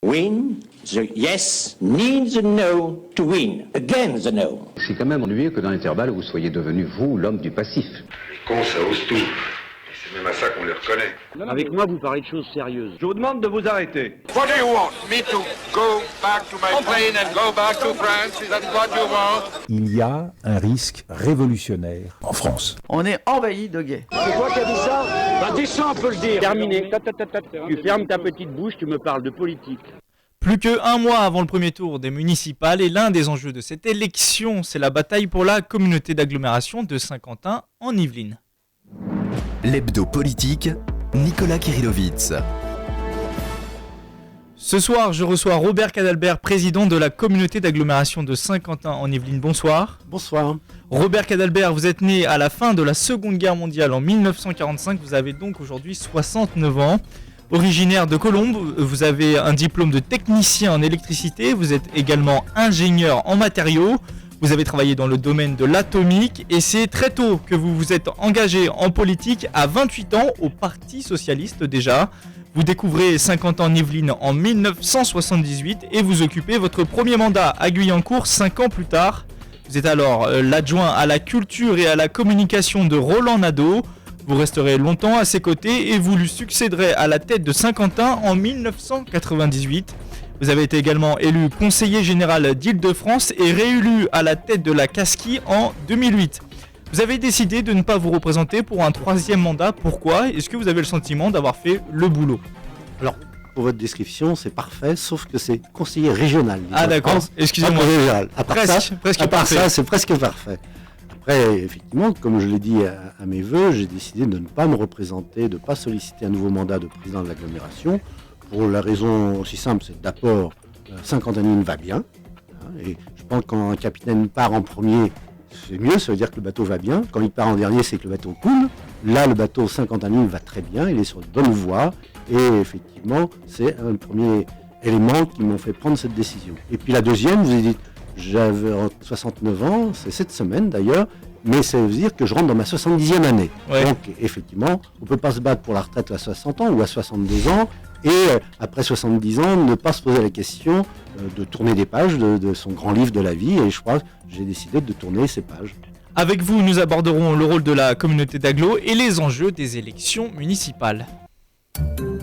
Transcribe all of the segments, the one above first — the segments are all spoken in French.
Win, the yes needs the no to win. Again the no. C'est quand même ennuyeux que dans l'intervalle, vous soyez devenu, vous, l'homme du passif. Les cons, ça ose tout. Et c'est même à ça qu'on les reconnaît. Avec moi, vous parlez de choses sérieuses. Je vous demande de vous arrêter. What do you want? Me to go back to my plane and go back to France? Is that what you want? Il y a un risque révolutionnaire en France. On est envahi de gays. C'est toi qui as dit ça? Bah dis ça, on peut le dire. Terminé. Tu fermes ta petite bouche, tu me parles de politique. Plus qu'un mois avant le premier tour des municipales, et l'un des enjeux de cette élection, c'est la bataille pour la communauté d'agglomération de Saint-Quentin en Yvelines. L'hebdo politique, Nicolas Kirillovitz. Ce soir, je reçois Robert Cadalbert, président de la communauté d'agglomération de Saint-Quentin en Yvelines. Bonsoir. Bonsoir. Robert Cadalbert, vous êtes né à la fin de la Seconde Guerre mondiale en 1945. Vous avez donc aujourd'hui 69 ans. Originaire de Colombes, vous avez un diplôme de technicien en électricité. Vous êtes également ingénieur en matériaux. Vous avez travaillé dans le domaine de l'atomique et c'est très tôt que vous vous êtes engagé en politique, à 28 ans, au Parti Socialiste déjà. Vous découvrez Saint-Quentin-en-Yvelines en 1978 et vous occupez votre premier mandat à Guyancourt 5 ans plus tard. Vous êtes alors l'adjoint à la culture et à la communication de Roland Nadeau. Vous resterez longtemps à ses côtés et vous lui succéderez à la tête de Saint-Quentin en 1998. Vous avez été également élu conseiller général d'Île-de-France et réélu à la tête de la Casquie en 2008. Vous avez décidé de ne pas vous représenter pour un troisième mandat. Pourquoi ? Est-ce que vous avez le sentiment d'avoir fait le boulot ? Alors, pour votre description, c'est parfait, sauf que c'est conseiller régional. Ah d'accord, excusez-moi. Presque parfait. Ça, c'est presque parfait. Après, effectivement, comme je l'ai dit à mes vœux, j'ai décidé de ne pas me représenter, de ne pas solliciter un nouveau mandat de président de l'agglomération, pour la raison aussi simple, c'est d'abord, Saint-Quentin va bien, hein, et je pense que quand un capitaine part en premier, c'est mieux, ça veut dire que le bateau va bien. Quand il part en dernier, c'est que le bateau coule. Là, le bateau Saint-Quentin va très bien, il est sur de bonnes voies, et effectivement, c'est un premier élément qui m'ont fait prendre cette décision. Et puis la deuxième, vous avez dit, j'avais 69 ans, c'est cette semaine d'ailleurs, mais ça veut dire que je rentre dans ma 70e année. Ouais. Donc effectivement, on ne peut pas se battre pour la retraite à 60 ans ou à 62 ans, et après 70 ans, ne pas se poser la question de tourner des pages de son grand livre de la vie, et je crois que j'ai décidé de tourner ces pages. Avec vous, nous aborderons le rôle de la communauté d'agglo et les enjeux des élections municipales.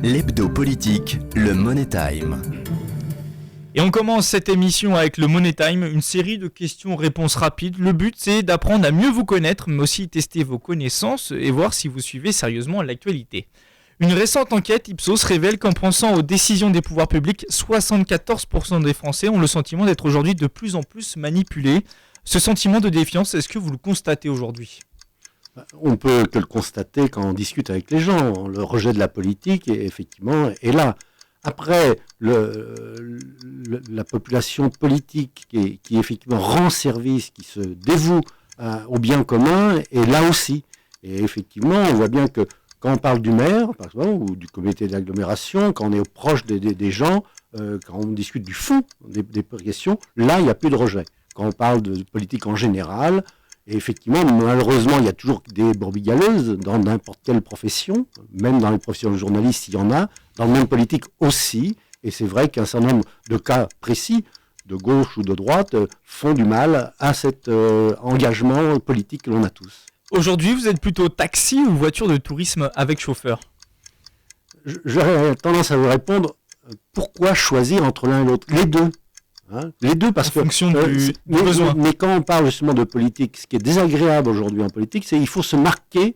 L'hebdo politique, le Money Time. Et on commence cette émission avec le Money Time, une série de questions-réponses rapides. Le but, c'est d'apprendre à mieux vous connaître, mais aussi tester vos connaissances et voir si vous suivez sérieusement l'actualité. Une récente enquête Ipsos révèle qu'en pensant aux décisions des pouvoirs publics, 74% des Français ont le sentiment d'être aujourd'hui de plus en plus manipulés. Ce sentiment de défiance, est-ce que vous le constatez aujourd'hui ? On peut que le constater quand on discute avec les gens. Le rejet de la politique, effectivement, est là. Après, la population politique qui effectivement rend service, qui se dévoue au bien commun, est là aussi. Et effectivement, on voit bien que quand on parle du maire, par exemple, ou du comité d'agglomération, quand on est proche des gens, quand on discute du fond des questions, là, il n'y a plus de rejet. Quand on parle de politique en général, et effectivement, malheureusement, il y a toujours des brebis galeuses dans n'importe quelle profession, même dans les professions de journalistes, il y en a, dans le monde politique aussi, et c'est vrai qu'un certain nombre de cas précis, de gauche ou de droite, font du mal à cet engagement politique que l'on a tous. Aujourd'hui, vous êtes plutôt taxi ou voiture de tourisme avec chauffeur ? J'aurais tendance à vous répondre, pourquoi choisir entre l'un et l'autre ? Les deux. Hein, les deux, parce en fonction du besoin. Mais quand on parle justement de politique, ce qui est désagréable aujourd'hui en politique, c'est qu'il faut se marquer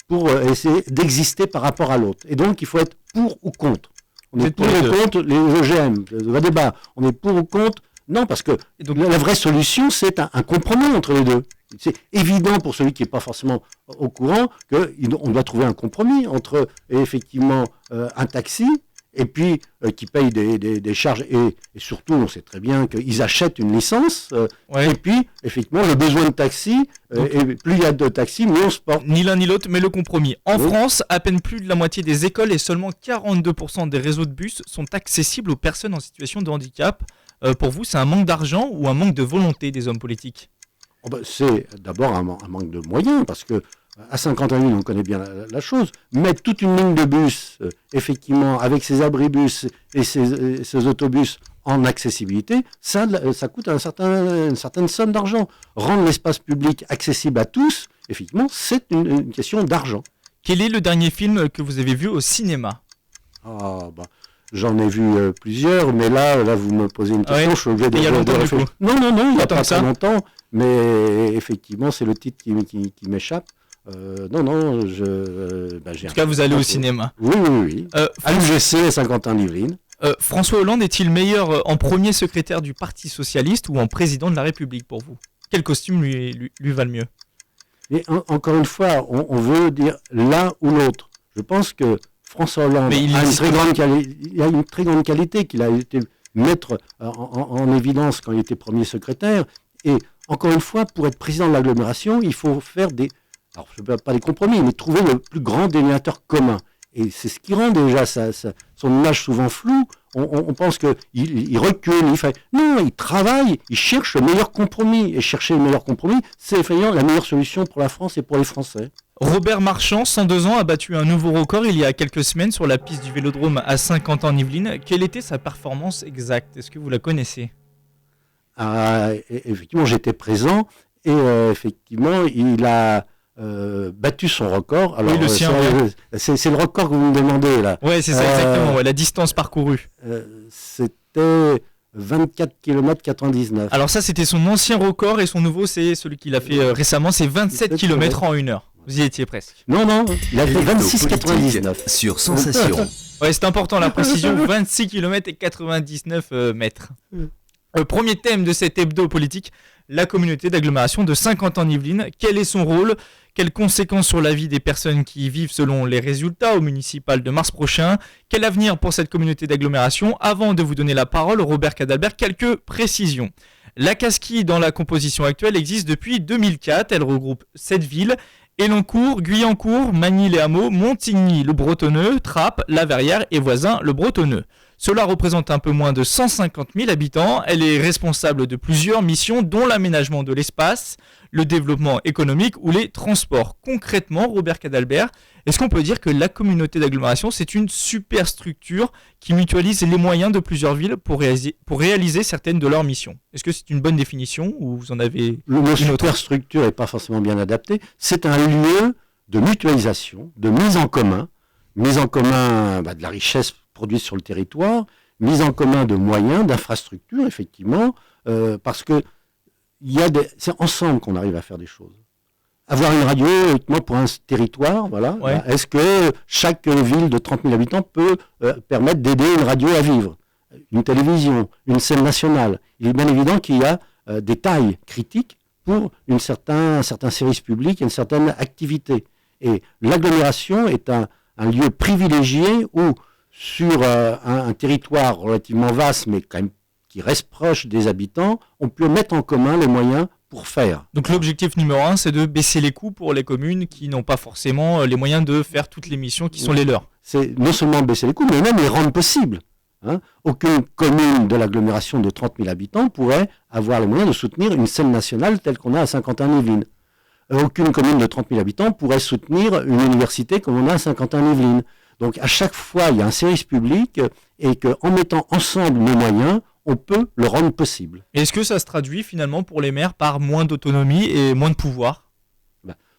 pour essayer d'exister par rapport à l'autre. Et donc, il faut être pour ou contre. On est pour ou contre les OGM, le débat. On est pour ou contre. Non, parce que donc, la vraie solution, c'est un compromis entre les deux. C'est évident pour celui qui n'est pas forcément au courant qu'on doit trouver un compromis entre, effectivement, un taxi et puis qui payent des charges, et surtout, on sait très bien qu'ils achètent une licence, et puis, effectivement, le besoin de taxi, et plus il y a de taxis, mieux on se porte. Ni l'un ni l'autre, mais le compromis. En France, à peine plus de la moitié des écoles et seulement 42% des réseaux de bus sont accessibles aux personnes en situation de handicap. Pour vous, c'est un manque d'argent ou un manque de volonté des hommes politiques ? C'est d'abord un manque de moyens, parce que À Saint-Quentin-Lille, on connaît bien la chose. Mettre toute une ligne de bus, effectivement, avec ses abribus et ses autobus en accessibilité, ça coûte une certaine somme d'argent. Rendre l'espace public accessible à tous, effectivement, c'est une question d'argent. Quel est le dernier film que vous avez vu au cinéma? J'en ai vu plusieurs, mais là, vous me posez une question, je suis obligé de réfléchir. Non, il n'y a pas très longtemps, mais effectivement, c'est le titre qui m'échappe. En tout cas, vous allez au cinéma. Oui. À l'UGC, à Saint-Quentin-Livline. François Hollande est-il meilleur en premier secrétaire du Parti Socialiste ou en président de la République pour vous? Quel costume lui va le mieux? Et encore une fois, on veut dire l'un ou l'autre. Je pense que François Hollande a une très grande qualité qu'il a été mettre en évidence quand il était premier secrétaire. Et encore une fois, pour être président de l'agglomération, il faut faire pas des compromis, mais trouver le plus grand dénominateur commun. Et c'est ce qui rend déjà son image souvent floue. On pense qu'il recule, non, il travaille, il cherche le meilleur compromis. Et chercher le meilleur compromis, c'est effectivement la meilleure solution pour la France et pour les Français. Robert Marchand, 102 ans, a battu un nouveau record il y a quelques semaines sur la piste du Vélodrome à Saint-Quentin-en-Yvelines. Quelle était sa performance exacte? Est-ce que vous la connaissez? Effectivement, j'étais présent et effectivement, il a battu son record. Alors, oui, le sien. C'est le record que vous me demandez là. Oui, c'est ça exactement, la distance parcourue. C'était 24 km 99. Alors ça, c'était son ancien record et son nouveau, c'est celui qu'il a fait récemment, c'est 27 km en 1 heure. Vous y étiez presque. Non, il a fait 26,99 sur Sensation. Ouais, c'est important la précision, 26 km et 99 mètres. Premier thème de cet hebdo politique, la communauté d'agglomération de Saint-Quentin-en-Yvelines. Quel est son rôle? Quelles conséquences sur la vie des personnes qui y vivent selon les résultats au municipal de mars prochain? Quel avenir pour cette communauté d'agglomération? Avant de vous donner la parole, Robert Cadalbert, quelques précisions. La Casquille, dans la composition actuelle, existe depuis 2004. Elle regroupe 7 villes: Elancourt, Guyancourt, Magny-les-Hameaux, Montigny-le-Bretonneux, Trappes, La Verrière et voisin le Bretonneux. Cela représente un peu moins de 150 000 habitants. Elle est responsable de plusieurs missions, dont l'aménagement de l'espace, le développement économique ou les transports. Concrètement, Robert Cadalbert, est-ce qu'on peut dire que la communauté d'agglomération, c'est une superstructure qui mutualise les moyens de plusieurs villes pour réaliser certaines de leurs missions? Est-ce que c'est une bonne définition ou vous en avez une autre? Le superstructure n'est pas forcément bien adapté. C'est un lieu de mutualisation, de mise en commun de la richesse produite sur le territoire, mise en commun de moyens, d'infrastructures, effectivement, parce que c'est ensemble qu'on arrive à faire des choses. Avoir une radio uniquement pour un territoire, voilà. Ouais. Est-ce que chaque ville de 30 000 habitants peut permettre d'aider une radio à vivre? Une télévision, une scène nationale. Il est bien évident qu'il y a des tailles critiques pour un certain service public et une certaine activité. Et l'agglomération est un lieu privilégié où, sur un territoire relativement vaste, mais quand même qui reste proche des habitants, on peut mettre en commun les moyens pour faire. Donc l'objectif numéro 1, c'est de baisser les coûts pour les communes qui n'ont pas forcément les moyens de faire toutes les missions qui sont les leurs. C'est non seulement baisser les coûts, mais même les rendre possibles. Aucune commune de l'agglomération de 30 000 habitants pourrait avoir les moyens de soutenir une scène nationale telle qu'on a à Saint-Quentin-en-Yvelines. Aucune commune de 30 000 habitants pourrait soutenir une université comme on a à Saint-Quentin-en-Yvelines. Donc à chaque fois, il y a un service public et qu'en mettant ensemble nos moyens, on peut le rendre possible. Et est-ce que ça se traduit finalement pour les maires par moins d'autonomie et moins de pouvoir?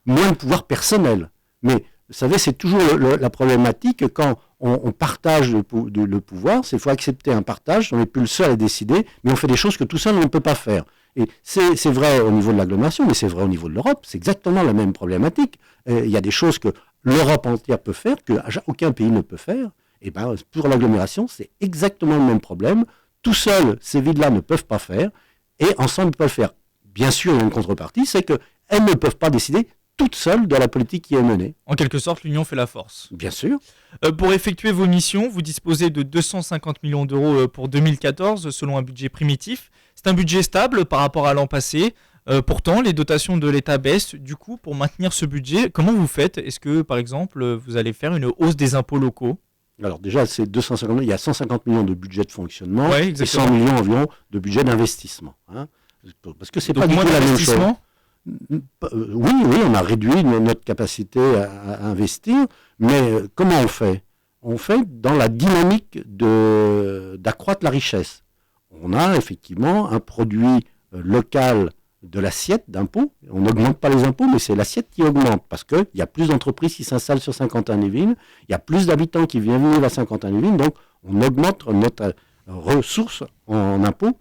Moins de pouvoir personnel. Mais vous savez, c'est toujours la problématique quand on partage le pouvoir. Il faut accepter un partage, on n'est plus le seul à décider, mais on fait des choses que tout seul on ne peut pas faire. Et c'est vrai au niveau de l'agglomération, mais c'est vrai au niveau de l'Europe. C'est exactement la même problématique. Il y a des choses que l'Europe entière peut faire, qu'aucun pays ne peut faire. Et pour l'agglomération, c'est exactement le même problème. Tout seul, ces villes-là ne peuvent pas faire, et ensemble, ils peuvent faire. Bien sûr, il y a une contrepartie, c'est qu'elles ne peuvent pas décider toutes seules de la politique qui est menée. En quelque sorte, l'union fait la force. Bien sûr. Pour effectuer vos missions, vous disposez de 250 millions d'euros pour 2014, selon un budget primitif. C'est un budget stable par rapport à l'an passé. Pourtant, les dotations de l'État baissent. Du coup, pour maintenir ce budget, comment vous faites? Est-ce que, par exemple, vous allez faire une hausse des impôts locaux? Alors déjà, c'est 250 millions. Il y a 150 millions de budget de fonctionnement et 100 millions environ de budget d'investissement. Parce que c'est pas du tout la même chose. Oui, on a réduit notre capacité à investir, mais comment on fait ? On fait dans la dynamique d'accroître la richesse. On a effectivement un produit local de l'assiette d'impôts. On n'augmente pas les impôts, mais c'est l'assiette qui augmente parce qu'il y a plus d'entreprises qui s'installent sur Saint-Quentin-les-Vignes, il y a plus d'habitants qui viennent vivre à Saint-Quentin-les-Vignes, donc on augmente notre ressource en impôts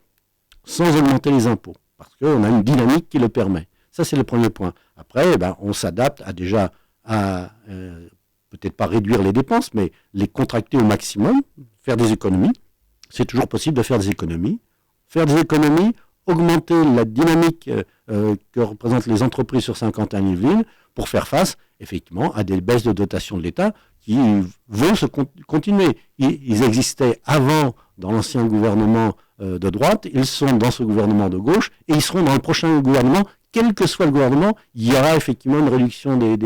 sans augmenter les impôts parce qu'on a une dynamique qui le permet. Ça, c'est le premier point. Après, on s'adapte à peut-être pas réduire les dépenses, mais les contracter au maximum, faire des économies. C'est toujours possible de faire des économies. Faire des économies, augmenter la dynamique que représentent les entreprises sur Saint-Quentin-les-Vignes pour faire face, effectivement, à des baisses de dotation de l'État qui vont se continuer. Ils existaient avant dans l'ancien gouvernement de droite, ils sont dans ce gouvernement de gauche, et ils seront dans le prochain gouvernement. Quel que soit le gouvernement, il y aura effectivement une réduction des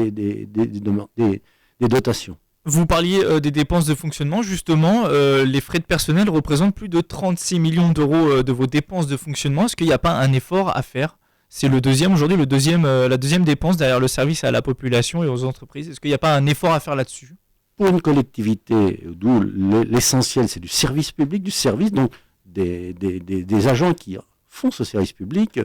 dotations. Vous parliez des dépenses de fonctionnement, justement, les frais de personnel représentent plus de 36 millions d'euros de vos dépenses de fonctionnement. Est-ce qu'il n'y a pas un effort à faire ? C'est la deuxième dépense derrière le service à la population et aux entreprises. Est-ce qu'il n'y a pas un effort à faire là-dessus ? Pour une collectivité, d'où l'essentiel, c'est du service public, donc des agents qui font ce service public.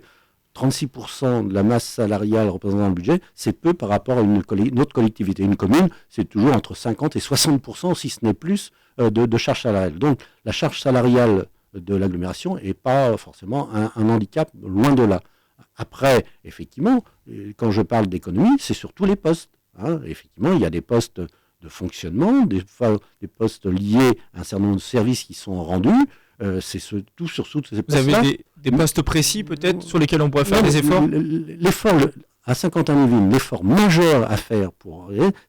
36% de la masse salariale représentant le budget, c'est peu par rapport à une autre collectivité. Une commune, c'est toujours entre 50 et 60%, si ce n'est plus, de charge salariale. Donc la charge salariale de l'agglomération n'est pas forcément un handicap, loin de là. Après, effectivement, quand je parle d'économie, c'est sur tous les postes. Effectivement, il y a des postes de fonctionnement, des postes liés à un certain nombre de services qui sont rendus. C'est surtout sur ces postes-là. Vous avez des postes précis peut-être sur lesquels on pourrait faire des efforts ? L'effort à Saint-Quentin-les-Vignes, l'effort majeur à faire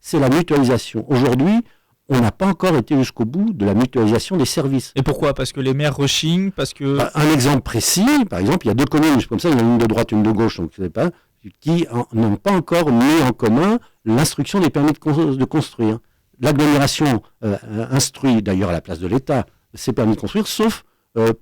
c'est la mutualisation. Aujourd'hui, on n'a pas encore été jusqu'au bout de la mutualisation des services. Et pourquoi ? Parce que les maires rechignent, parce que... Un exemple précis, par exemple, il y a deux communes comme ça, il y en a une de droite, une de gauche, donc qui n'ont pas encore mis en commun l'instruction des permis de construire. L'agglomération instruit d'ailleurs à la place de l'État ces permis de construire, sauf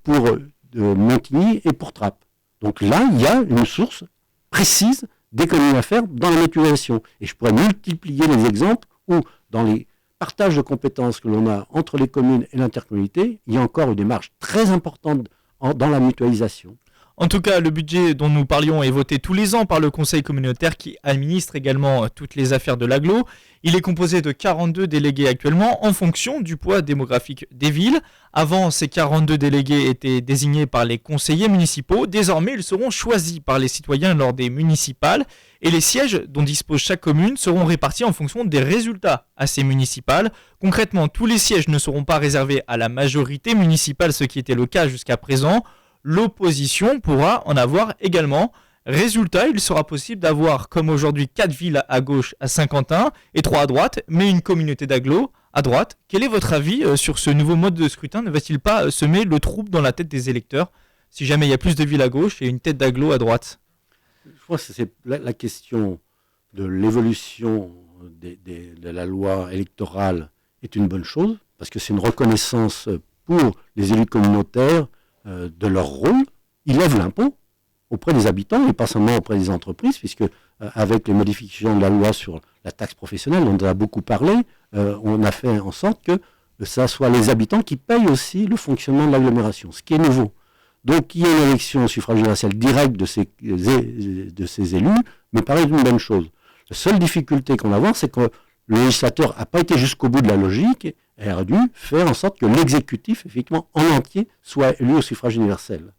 pour Montigny et pour Trappes. Donc là, il y a une source précise d'économie à faire dans la mutualisation. Et je pourrais multiplier les exemples où, dans les partages de compétences que l'on a entre les communes et l'intercommunalité, il y a encore une démarche très importante dans la mutualisation. En tout cas, le budget dont nous parlions est voté tous les ans par le conseil communautaire qui administre également toutes les affaires de l'agglo. Il est composé de 42 délégués actuellement en fonction du poids démographique des villes. Avant, ces 42 délégués étaient désignés par les conseillers municipaux. Désormais, ils seront choisis par les citoyens lors des municipales. Et les sièges dont dispose chaque commune seront répartis en fonction des résultats à ces municipales. Concrètement, tous les sièges ne seront pas réservés à la majorité municipale, ce qui était le cas jusqu'à présent. L'opposition pourra en avoir également. Résultat, il sera possible d'avoir, comme aujourd'hui, 4 villes à gauche à Saint-Quentin et 3 à droite, mais une communauté d'agglos à droite. Quel est votre avis sur ce nouveau mode de scrutin ? Ne va-t-il pas semer le trouble dans la tête des électeurs si jamais il y a plus de villes à gauche et une tête d'agglos à droite ? Je crois que c'est la question de l'évolution de la loi électorale est une bonne chose, parce que c'est une reconnaissance pour les élus communautaires de leur rôle. Ils lèvent l'impôt auprès des habitants et pas seulement auprès des entreprises, puisque avec les modifications de la loi sur la taxe professionnelle, on en a beaucoup parlé, on a fait en sorte que ça soit les habitants qui payent aussi le fonctionnement de l'agglomération, ce qui est nouveau. Donc il y a une élection au suffrage universel direct de ces élus, me paraît une bonne chose. La seule difficulté qu'on va avoir, c'est que le législateur n'a pas été jusqu'au bout de la logique et a dû faire en sorte que l'exécutif, effectivement, en entier, soit élu au suffrage universel.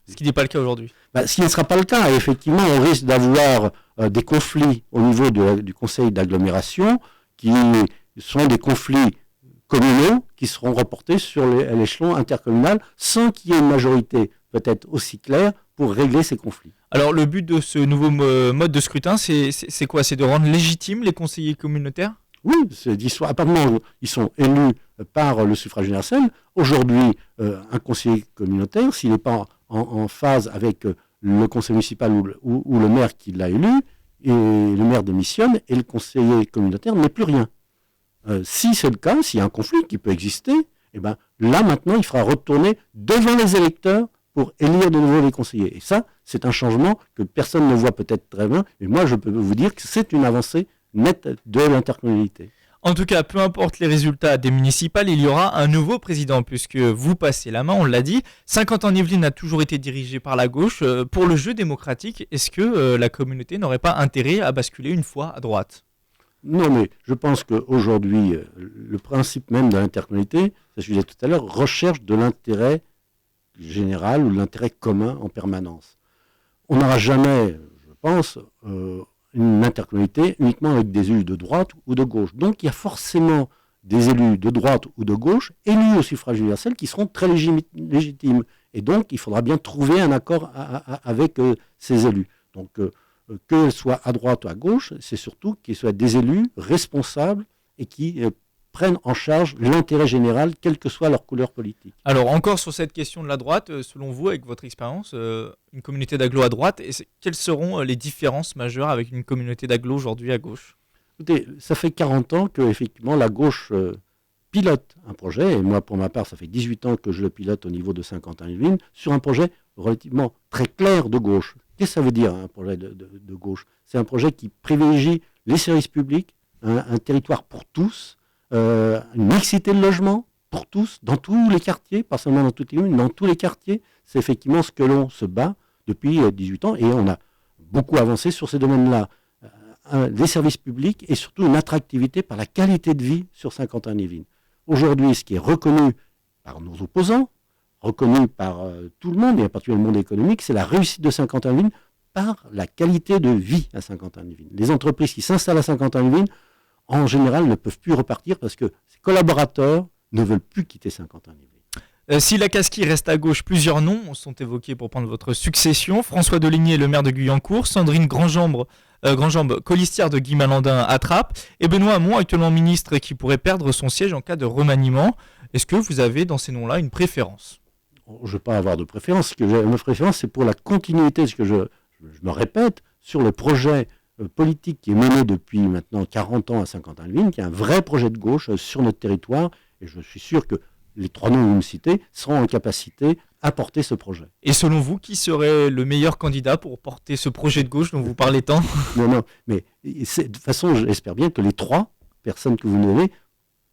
Ce qui n'est pas le cas aujourd'hui. Ce qui ne sera pas le cas. Et effectivement, on risque d'avoir des conflits au niveau du conseil d'agglomération qui sont des conflits communaux qui seront reportés sur l'échelon intercommunal sans qu'il y ait une majorité peut-être aussi claire pour régler ces conflits. Alors le but de ce nouveau mode de scrutin, c'est quoi ? C'est de rendre légitimes les conseillers communautaires ? Oui, apparemment, ils sont élus par le suffrage universel. Aujourd'hui, un conseiller communautaire, s'il n'est pas en phase avec le conseil municipal ou le maire qui l'a élu, et le maire démissionne, et le conseiller communautaire n'est plus rien. Si c'est le cas, s'il y a un conflit qui peut exister, là maintenant, il faudra retourner devant les électeurs pour élire de nouveau les conseillers. Et ça, c'est un changement que personne ne voit peut-être très bien, mais moi, je peux vous dire que c'est une avancée nette de l'intercommunalité. En tout cas, peu importe les résultats des municipales, il y aura un nouveau président puisque vous passez la main, on l'a dit. Saint-Quentin-en-Yvelines a toujours été dirigé par la gauche. Pour le jeu démocratique, est-ce que la communauté n'aurait pas intérêt à basculer une fois à droite ? Non, mais je pense qu'aujourd'hui, le principe même de l'intercommunalité, c'est ce que je disais tout à l'heure, recherche de l'intérêt général ou de l'intérêt commun en permanence. On n'aura jamais, je pense, une intercommunalité uniquement avec des élus de droite ou de gauche. Donc il y a forcément des élus de droite ou de gauche, élus au suffrage universel, qui seront très légitimes. Et donc il faudra bien trouver un accord avec ces élus. Donc que ce soit à droite ou à gauche, c'est surtout qu'ils soient des élus responsables et qui prennent en charge l'intérêt général, quelle que soit leur couleur politique. Alors encore sur cette question de la droite, selon vous, avec votre expérience, une communauté d'agglo à droite, quelles seront les différences majeures avec une communauté d'agglo aujourd'hui à gauche ? Écoutez, ça fait 40 ans que effectivement la gauche pilote un projet, et moi pour ma part ça fait 18 ans que je le pilote au niveau de Saint-Quentin-en-Yvelines, sur un projet relativement très clair de gauche. Qu'est-ce que ça veut dire un projet de gauche ? C'est un projet qui privilégie les services publics, un territoire pour tous, une mixité de logement pour tous, dans tous les quartiers, pas seulement dans toutes les communes, dans tous les quartiers. C'est effectivement ce que l'on se bat depuis 18 ans et on a beaucoup avancé sur ces domaines-là. Des services publics et surtout une attractivité par la qualité de vie sur Saint-Quentin-en-Yvelines. Aujourd'hui, ce qui est reconnu par nos opposants, reconnu par tout le monde, et en particulier le monde économique, c'est la réussite de Saint-Quentin-en-Yvelines par la qualité de vie à Saint-Quentin-en-Yvelines. Les entreprises qui s'installent à Saint-Quentin-en-Yvelines, en général, ne peuvent plus repartir parce que ces collaborateurs ne veulent plus quitter Saint-Quentin-en-Yvelines. Si la Casquille reste à gauche, plusieurs noms sont évoqués pour prendre votre succession. François Deligné, le maire de Guyancourt, Sandrine Grandjambe, colistière de Guy Malandin à Trappes, et Benoît Hamon, actuellement ministre, qui pourrait perdre son siège en cas de remaniement. Est-ce que vous avez dans ces noms-là une préférence ? Je ne veux pas avoir de préférence. Ma préférence, c'est pour la continuité, ce que je me répète, sur le projet politique qui est mené depuis maintenant 40 ans à Saint-Quentin-en-Yvelines, qui est un vrai projet de gauche sur notre territoire, et je suis sûr que les trois noms que vous me citez seront en capacité à porter ce projet. Et selon vous, qui serait le meilleur candidat pour porter ce projet de gauche dont vous parlez tant ? Non, mais de toute façon, j'espère bien que les trois personnes que vous nommez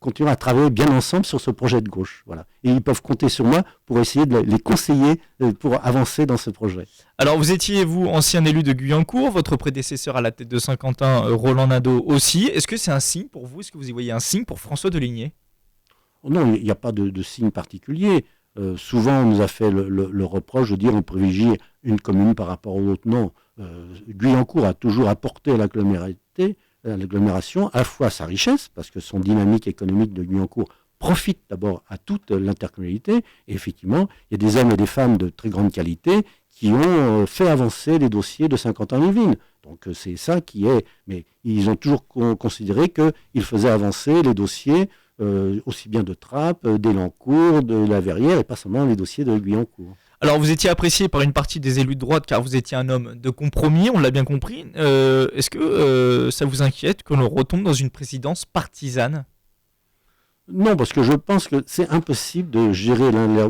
continueront à travailler bien ensemble sur ce projet de gauche. Voilà. Et ils peuvent compter sur moi pour essayer de les conseiller pour avancer dans ce projet. Alors, vous étiez, vous, ancien élu de Guyancourt, votre prédécesseur à la tête de Saint-Quentin, Roland Nadeau aussi. Est-ce que c'est un signe pour vous ? Est-ce que vous y voyez un signe pour François Deligné ? Non, il n'y a pas de signe particulier. Souvent, on nous a fait le reproche de dire on privilégie une commune par rapport aux autres. Non. Guyancourt a toujours apporté à l'agglomération à la fois sa richesse, parce que son dynamique économique de Guyancourt profite d'abord à toute l'intercommunalité. Et effectivement, il y a des hommes et des femmes de très grande qualité qui ont fait avancer les dossiers de Saint-Quentin-en-Yvelines. Donc c'est ça qui est... Mais ils ont toujours considéré qu'ils faisaient avancer les dossiers aussi bien de Trappes, d'Elancourt, de la Verrière, et pas seulement les dossiers de Guyancourt. Alors vous étiez apprécié par une partie des élus de droite car vous étiez un homme de compromis, on l'a bien compris. Est-ce que ça vous inquiète que l'on retombe dans une présidence partisane ? Non, parce que je pense que c'est impossible de gérer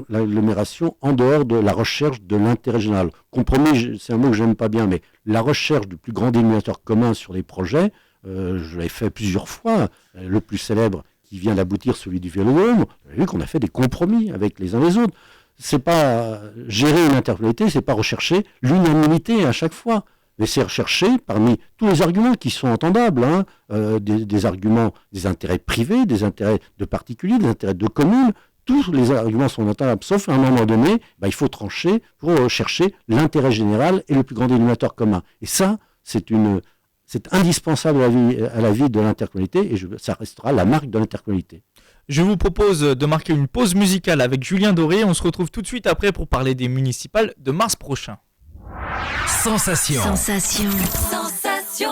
l'agglomération en dehors de la recherche de l'intérêt général. Compromis, c'est un mot que j'aime pas bien, mais la recherche du plus grand dénominateur commun sur les projets, je l'ai fait plusieurs fois. Le plus célèbre qui vient d'aboutir, celui du Vélodrome, vous avez vu qu'on a fait des compromis avec les uns les autres. C'est pas gérer une intercommunalité, c'est pas rechercher l'unanimité à chaque fois. Mais c'est rechercher parmi tous les arguments qui sont entendables, des arguments des intérêts privés, des intérêts de particuliers, des intérêts de communes. Tous les arguments sont entendables, sauf à un moment donné, il faut trancher pour chercher l'intérêt général et le plus grand dénominateur commun. Et ça, c'est indispensable à la vie de l'intercommunalité et ça restera la marque de l'intercommunalité. Je vous propose de marquer une pause musicale avec Julien Doré. On se retrouve tout de suite après pour parler des municipales de mars prochain. Sensation. Sensation. Sensation.